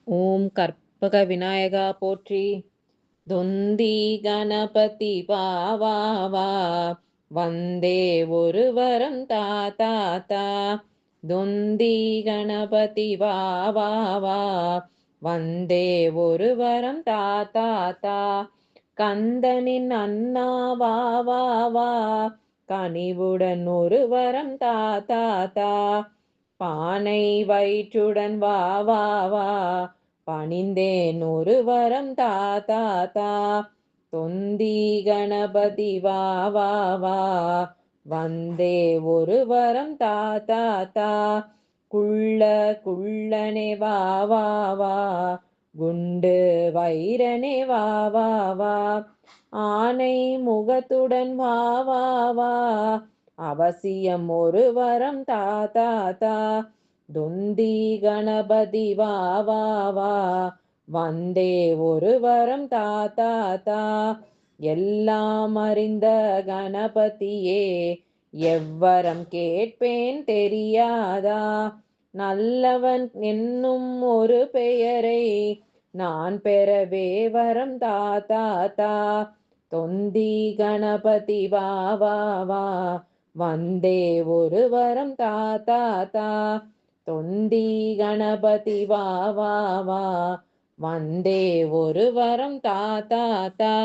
ஓம் கற்பக விநாயகா போற்றி. தொந்தி கணபதி பாவா வந்தே ஒருவரம் தாத்தா தா. தொந்தி கணபதி பாவா வந்தே ஒருவரம் தாத்தா தா. கந்தனின் அண்ணா வா கனிவுடன் ஒருவரம் தாத்தா தா. பானை வயிற்றுடன் வா பணிந்தேன் ஒருவரம் தாத்தா தா. தொந்தி கணபதி வா வந்தே ஒருவரம் தாத்தா தா. குள்ளனே வா குண்டு வைரனே வா. ஆனை முகத்துடன் வா அவசியம் ஒருவரம் தாத்தா தா. தொந்தி கணபதி வா வந்தே ஒருவரம் தாத்தா தா. எல்லாம் அறிந்த கணபதியே எவ்வரம் கேட்பேன் தெரியாதா. நல்லவன் என்னும் ஒரு பெயரை நான் பெறவே வரம் தாத்தா தா. தொந்தி கணபதி வா வந்தே ஒருவரம் தாத்தா தா. தொந்தி கணபதி வா வந்தே ஒருவரம் தாத்தா தா.